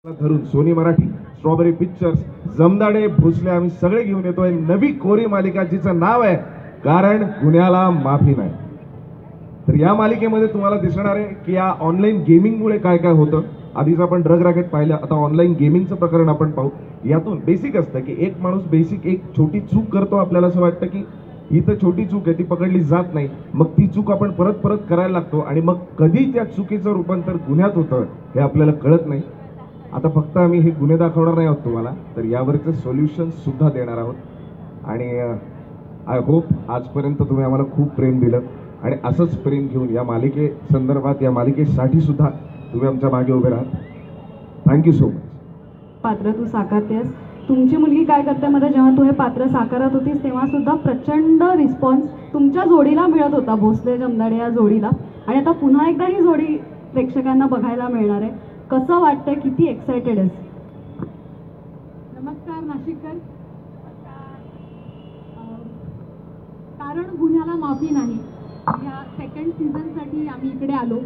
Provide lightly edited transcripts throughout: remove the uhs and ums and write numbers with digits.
धरून Sony Marathi, strawberry pictures, Jamdade, Bhosale आम्ही सगळे घेऊन येतोय नवी कोरी मालिका जिचं नाव आहे कारण गुन्ह्याला माफी नाही. तर या मालिकेमध्ये तुम्हाला दिसणार आहे की या ऑनलाईन गेमिंगमुळे काय काय होतं. आधीच आपण ड्रग रॅकेट पाहिलं, आता ऑनलाईन गेमिंगचं प्रकरण आपण पाहू. यातून बेसिक असतं की एक माणूस बेसिक एक छोटी चूक करतो, आपल्याला असं वाटतं की ही तर छोटी चूक आहे, ती पकडली जात नाही, मग ती चूक आपण परत परत करायला लागतो आणि मग कधी त्या चुकीचं रूपांतर गुन्ह्यात होतं हे आपल्याला कळत नाही. आता फक्त आम्ही हे गुन्हे दाखवणार नाही आहोत तुम्हाला, तर यावरचं सोल्युशन सुद्धा देणार आहोत. आणि आय होप आजपर्यंत तुम्ही आम्हाला खूप प्रेम दिलं आणि असंच प्रेम घेऊन या मालिके संदर्भात, या मालिकेसाठी सुद्धा तुम्ही आमच्या मागे उभे राहा. Thank you so much. पात्र तू साकारतेस, तुमची मुलगी काय करते मध्ये जेव्हा तू हे पात्र साकारत होतीस तेव्हा सुद्धा प्रचंड रिस्पॉन्स तुमच्या जोडीला मिळत होता, भोसले जमदाडे या जोडीला. आणि आता पुन्हा एकदा ही जोडी प्रेक्षकांना बघायला मिळणार आहे. कसं वाटतंय, किती एक्सायटेड आहेस? नमस्कार नाशिककर. कारण गुन्ह्याला माफी नाही या सेकंड सीझनसाठी आम्ही इकडे आलो.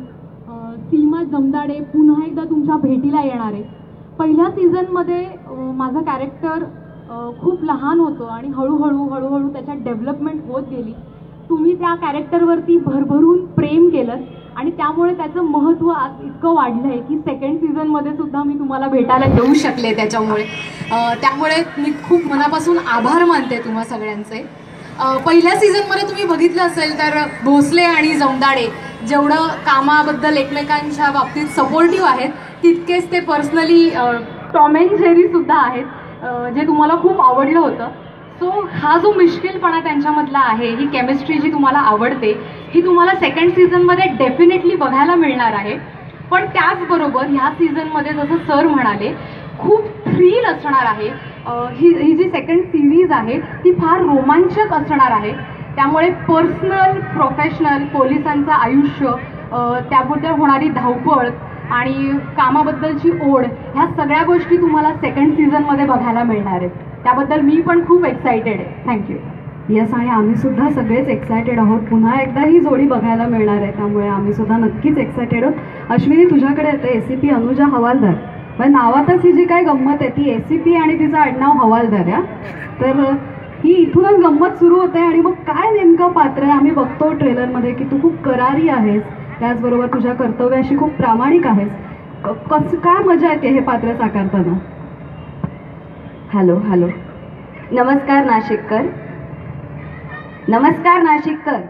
सीमा जमदाडे पुन्हा एकदा तुमच्या भेटीला येणार आहे. पहिल्या सीझनमध्ये माझं कॅरेक्टर खूप लहान होतं आणि हळूहळू त्याच्यात डेव्हलपमेंट होत गेली. तुम्ही त्या कॅरेक्टरवरती भरभरून प्रेम केलं आणि त्यामुळे त्याचं महत्त्व आज इतकं वाढलं आहे की सेकंड सीझनमध्ये सुद्धा मी तुम्हाला भेटायला येऊ शकले. त्यामुळे मी खूप मनापासून आभार मानते तुम्हा सगळ्यांचे. पहिल्या सीझनमध्ये तुम्ही बघितलं असेल तर भोसले आणि जमदाडे जेवढं कामाबद्दल एकमेकांच्या बाबतीत सपोर्टिव्ह आहेत, तितकेच ते पर्सनली टॉम अँड जेरी सुद्धा आहेत, जे तुम्हाला खूप आवडलं होतं. सो हा जो मिश्किलपणा त्यांच्यामधला आहे, ही केमिस्ट्री जी तुम्हाला आवडते, ही तुम्हाला सेकंड सीझनमध्ये डेफिनेटली बघायला मिळणार आहे. पण त्याचबरोबर ह्या सीझनमध्ये जसं सर म्हणाले, खूप थ्रिल असणार आहे. ही जी सेकंड सिरीज आहे ती फार रोमांचक असणार आहे. त्यामुळे पर्सनल, प्रोफेशनल, पोलिसांचं आयुष्य, त्याबद्दल होणारी धावपळ आणि कामाबद्दलची ओढ, ह्या सगळ्या गोष्टी तुम्हाला सेकंड सीझनमध्ये बघायला मिळणार आहेत. त्याबद्दल मी पण खूप एक्सायटेड आहे. थँक्यू. येस, आणि आम्ही सुद्धा सगळेच एक्सायटेड आहोत. पुन्हा एकदा ही जोडी बघायला मिळणार आहे, त्यामुळे आम्ही सुद्धा नक्कीच एक्सायटेड आहोत. अश्विनी, तुझ्याकडे येते. ACP अनुजा हवालदार, पण नावातच ही जी काय गंमत आहे ती ACP आणि तिचं आडनाव हवालदार आहे. तर ही इथूनच गंमत सुरू होते. आणि मग काय नेमकं पात्र आहे, आम्ही बघतो ट्रेलरमध्ये की तू खूप करारी आहेस, त्याचबरोबर तुझ्या कर्तव्याशी खूप प्रामाणिक आहेस. काय मजा येते हे पात्र साकारताना? हॅलो हॅलो, नमस्कार नाशिककर. नमस्कार नाशिककर.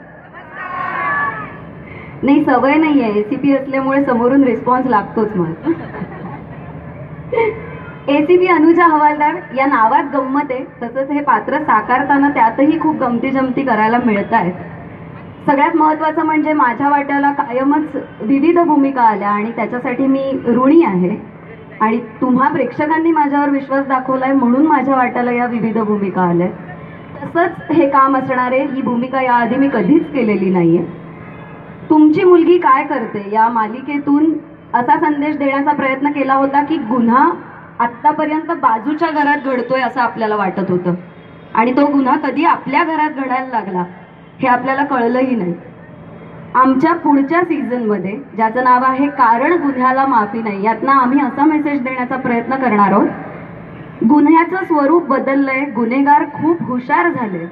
नाही, सवय नाही आहे, ACP असल्यामुळे समोरून रिस्पॉन्स लागतोच मला. ACP अनुजा हवालदार या नावात गंमत आहे, तसंच हे पात्र साकारताना त्यातही खूप गमती जमती करायला मिळत आहेत. सगळ्यात महत्त्वाचं म्हणजे माझ्या वाट्याला कायमच विविध भूमिका आल्या आणि त्याच्यासाठी मी ऋणी आहे. आणि तुम्हा प्रेक्षकांनी माझ्यावर विश्वास दाखवलाय म्हणून माझ्या वाट्याला या विविध भूमिका आल्या. तसंच हे काम असणार आहे. ही भूमिका याआधी मी कधीच केलेली नाहीये. तुमची मुलगी काय करते या मालिकेतून असा संदेश देण्याचा प्रयत्न केला होता की गुन्हा आत्तापर्यंत बाजूच्या घरात घडतोय असं आपल्याला वाटत होतं आणि तो गुन्हा कधी आपल्या घरात घडायला लागला हे आपल्याला कळलंही नाही. आमच्या पुढच्या सीझनमध्ये, ज्याचं नाव आहे कारण गुन्ह्याला माफी नाही, यातनं आम्ही असा मेसेज देण्याचा प्रयत्न करणार आहोत. गुन्ह्याचं स्वरूप बदललंय, गुन्हेगार खूप हुशार झाले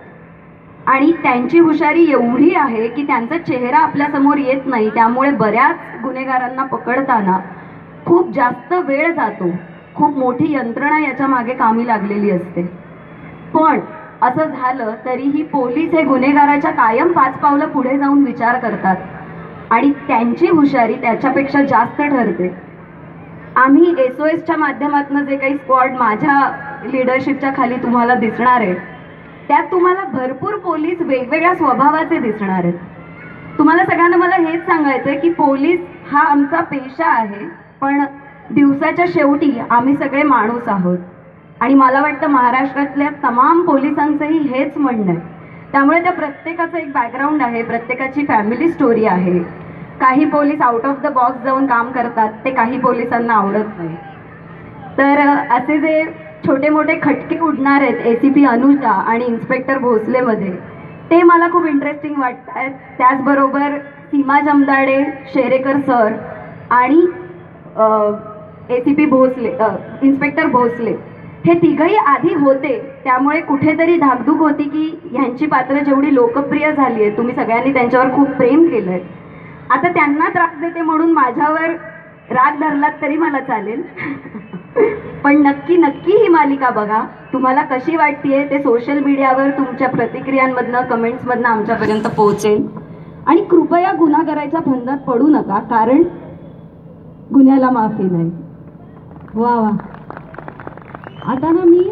आणि त्यांची हुशारी एवढी आहे की त्यांचा चेहरा आपल्यासमोर येत नाही. त्यामुळे बऱ्याच गुन्हेगारांना पकडताना खूप जास्त वेळ जातो. खूप मोठी यंत्रणा याच्या मागे कामी लागलेली असते. पण असं झालं तरीही पोलीस हे गुन्हेगाराच्या कायम 5 पावलं पुढे जाऊन विचार करतात आणि त्यांची हुशारी त्याच्यापेक्षा जास्त ठरते. आम्ही SOSच्या माध्यमातून जे काही स्क्वॉड माझ्या लिडरशिपच्या खाली तुम्हाला दिसणार आहे, त्यात तुम्हाला भरपूर पोलीस वेगवेगळ्या स्वभावाचे दिसणार आहेत. तुम्हाला सगळ्यांना मला हेच सांगायचंय की पोलीस हा आमचा पेशा आहे, पण दिवसाच्या शेवटी आम्ही सगळे माणूस आहोत. आणि मला वाटतं महाराष्ट्रातल्या तमाम पोलिसांचंही हेच म्हणणं आहे. त्यामुळे त्या प्रत्येकाचं एक बॅकग्राऊंड आहे, प्रत्येकाची फॅमिली स्टोरी आहे. काही police out of the box जाऊन काम करतात, ते काही पोलिसांना आवडत नाही. तर असे जे छोटे मोठे खटके उडणार आहेत ACP अनुजा आणि इन्स्पेक्टर भोसलेमध्ये, ते मला खूप इंटरेस्टिंग वाटत आहेत. त्याचबरोबर सीमा जमदाडे, शेरेकर सर आणि ACP भोसले, इन्स्पेक्टर भोसले हे तिघही आधी होते, त्यामुळे कुठेतरी धाकधूक होती की ह्यांची पात्र जेवढी लोकप्रिय झाली आहे, तुम्ही सगळ्यांनी त्यांच्यावर खूप प्रेम केलंय, आता त्यांना त्रास देते म्हणून माझ्यावर राग धरलात तरी मला चालेल. पण नक्की नक्की ही मालिका बघा. तुम्हाला कशी वाटतेय ते सोशल मीडियावर तुमच्या प्रतिक्रियांमधनं, कमेंट्समधनं आमच्यापर्यंत पोहोचेल. आणि कृपया गुन्हा करायच्या फंदात पडू नका, कारण गुन्ह्याला माफी नाही. वा वा. आता ना मी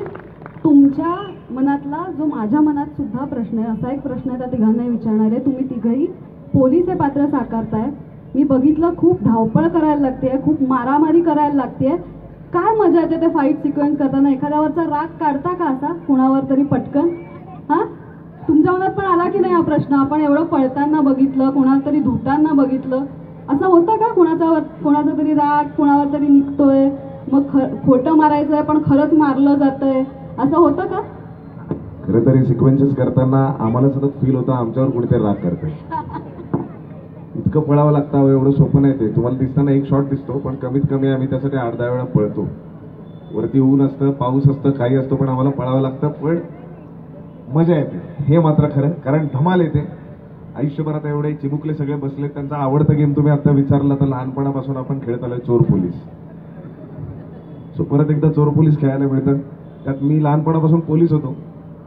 तुमच्या मनातला जो माझ्या मनात सुद्धा प्रश्न आहे, असा एक प्रश्न आहे त्या तिघांनाही विचारणार आहे. तुम्ही तिघही पोलीस हे पात्र साकारताय. मी बघितलं खूप धावपळ करायला लागते, खूप मारामारी करायला लागते. काय मजा येते ते फाईट सिक्वेन्स करताना? एखाद्यावरचा राग काढता का असा कुणावर तरी पटकन? हा, तुमच्या मनात पण आला की नाही हा प्रश्न? आपण एवढं पळताना बघितलं, कुणाला तरी धुताना बघितलं, असं होतं का कोणाचा तरी राग कुणावर तरी निघतोय, मग खोटं मारायचंय पण खरंच मारलं जातंय, असं होतं का? खरं तरी सिक्वेन्सेस करताना आम्हाला सतत फील होतं आमच्यावर कुठेतरी राग करतंय. इतकं पळावं लागतं, एवढं सोपं नाही ते. तुम्हाला दिसताना एक शॉट दिसतो, पण कमीत कमी आम्ही त्यासाठी 8-10 वेळा पळतो. वरती ऊन असतं, पाऊस असतं, काही असतं, पण आम्हाला पळावं लागतं. पण मजा येते, हे मात्र खरं, कारण धमाल येते. आयुष्यभर आता एवढे चिमुकले सगळे बसले, त्यांचा आवडता गेम तुम्ही आता विचारला तर लहानपणापासून आपण खेळत आलोय चोर पोलीस. सो परत एकदा चोर पोलीस खेळायला मिळतं. त्यात मी लहानपणापासून पोलीस होतो,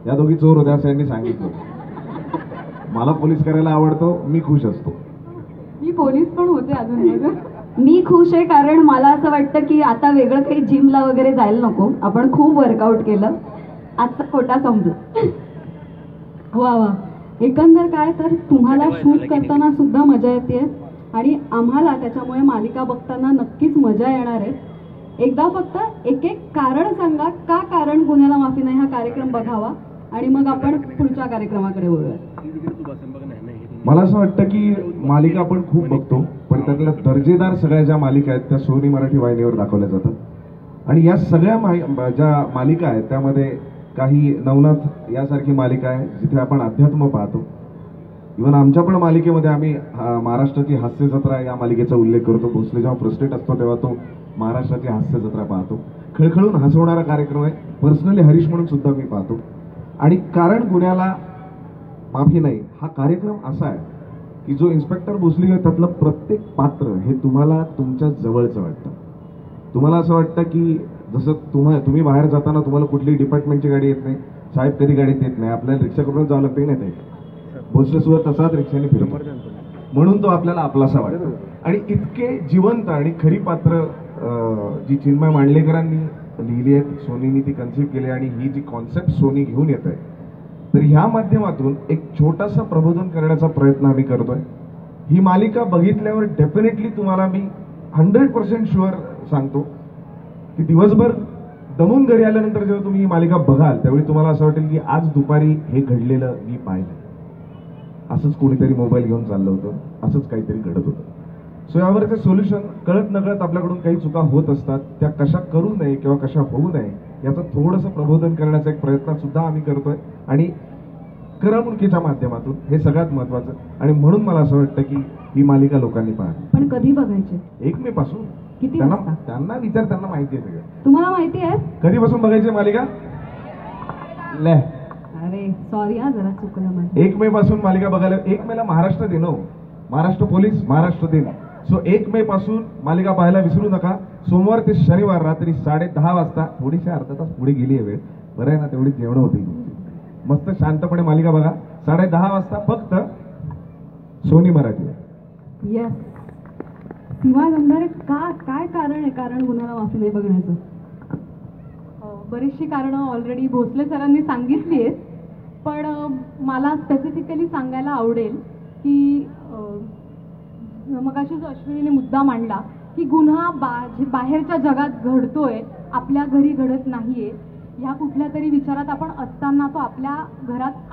या दोघी चोर होत्या असं यांनी सांगितलं. मला पोलीस करायला आवडतो, मी खुश असतो. मी पोलीस पण होते अजून. मी खुश आहे, कारण मला असं वाटतं की आता वेगळं काही जिमला वगैरे जायला नको. आपण खूप वर्कआउट केलं, आजचा खोटा समजू. वा वा. एकंदर काय तर तुम्हाला शूट करताना सुद्धा मजा येते आणि आम्हाला त्याच्यामुळे मालिका बघताना नक्कीच मजा येणार आहे. एकदा फक्त एक एक कारण सांगा, का कारण गुन्ह्याला माफी नाही हा कार्यक्रम बघावा, आणि मग आपण पुढच्या कार्यक्रमाकडे वळूया. मला असं वाटतं की मालिका आपण खूप बघतो, पण त्यातल्या दर्जेदार सगळ्या ज्या मालिका आहेत त्या सोनी मराठी वाहिनीवर दाखवल्या जातात. आणि या सगळ्या ज्या मालिका आहेत त्यामध्ये काही नवनाथ यासारखी मालिका आहे जिथे आपण अध्यात्म पाहतो. इव्हन आमच्या पण मालिकेमध्ये आम्ही महाराष्ट्राची हास्य जत्रा या मालिकेचा उल्लेख करतो. भोसले जेव्हा फ्रस्ट्रेट असतो तेव्हा तो महाराष्ट्राची हास्य जत्रा पाहतो. खळखळून हसवणारा कार्यक्रम आहे. पर्सनली हरीश म्हणून सुद्धा मी पाहतो. आणि कारण गुन्ह्याला माफी नाही हा कार्यक्रम असा आहे की जो इन्स्पेक्टर भोसले आहे त्यातलं प्रत्येक पात्र हे तुम्हाला तुमच्या जवळचं वाटतं. तुम्हाला असं वाटतं की जसं तुम्ही बाहेर जाताना तुम्हाला कुठलीही डिपार्टमेंटची गाडी येत नाही, साहेब कधी गाडीत येत नाही, आपल्याला रिक्षा करून जावं लागतं नाही. भोसले सुद्धा तसाच रिक्षाने फिरतो, म्हणून तो आपल्याला आपलासा वाटतो. आणि इतके जिवंत आणि खरी पात्र जी चिन्मय मांडलेकरांनी लिहिली आहेत, सोनीनी ती कन्सिव्ह केली, आणि ही जी कॉन्सेप्ट सोनी घेऊन येत आहे, तर ह्या माध्यमातून एक छोटासा प्रबोधन करण्याचा प्रयत्न आम्ही करतोय. ही मालिका बघितल्यावर डेफिनेटली तुम्हाला मी 100% शुअर सांगतो की दिवसभर दमून घरी आल्यानंतर जेव्हा तुम्ही ही मालिका बघाल त्यावेळी तुम्हाला असं वाटेल की आज दुपारी हे घडलेलं मी पाहिलं, असंच कोणीतरी मोबाईल घेऊन चाललं होतं, असंच काहीतरी घडत होतं. सो यावरचे सोल्युशन कळत नकळत आपल्याकडून काही चुका होत असतात, त्या कशा करू नये किंवा कशा होऊ नये याचं थोडंसं प्रबोधन करण्याचा एक प्रयत्न सुद्धा आम्ही करतोय. आणि करमणुकीच्या माध्यमातून हे सगळ्यात महत्वाचं. आणि म्हणून मला असं वाटतं की ही मालिका लोकांनी पाहावी. पण कधी बघायचे? 1 मे पासून. किती त्यांना वाजता? त्यांना विचार, त्यांना माहिती आहे सगळं. तुम्हाला माहिती आहे कधीपासून बघायची मालिका? अरे सॉरी हा, जरा चुकलं माझं. 1 मे पासून मालिका बघायला. 1 मेला महाराष्ट्र दिन, महाराष्ट्र पोलीस महाराष्ट्र दिन. सो 1 मे पासून मालिका पाहायला विसरू नका. सोमवार ते शनिवार रात्री 10:30 वाजता. थोडीशी अर्धा तास पुढे गेली आहे वेळ, बरं आहे ना, तेवढी जेवण होती. मस्त शांतपणे मालिका बघा 10:30 वाजता फक्त सोनी मराठी. येस. सीमा गंधारे, काय कारण आहे कारण गुन्ह्याला माफी नाही बघण्याचं? बरीचशी कारणं ऑलरेडी भोसले सरांनी सांगितली आहेत, पण मला स्पेसिफिकली सांगायला आवडेल की मगाशी जो अश्विनीने मुद्दा मांडला की गुन्हा बाहेरच्या जगात घडतोय, आपल्या घरी घडत नाहीये, ह्या कुठल्या तरी विचारात आपण असताना तो आपल्या घरात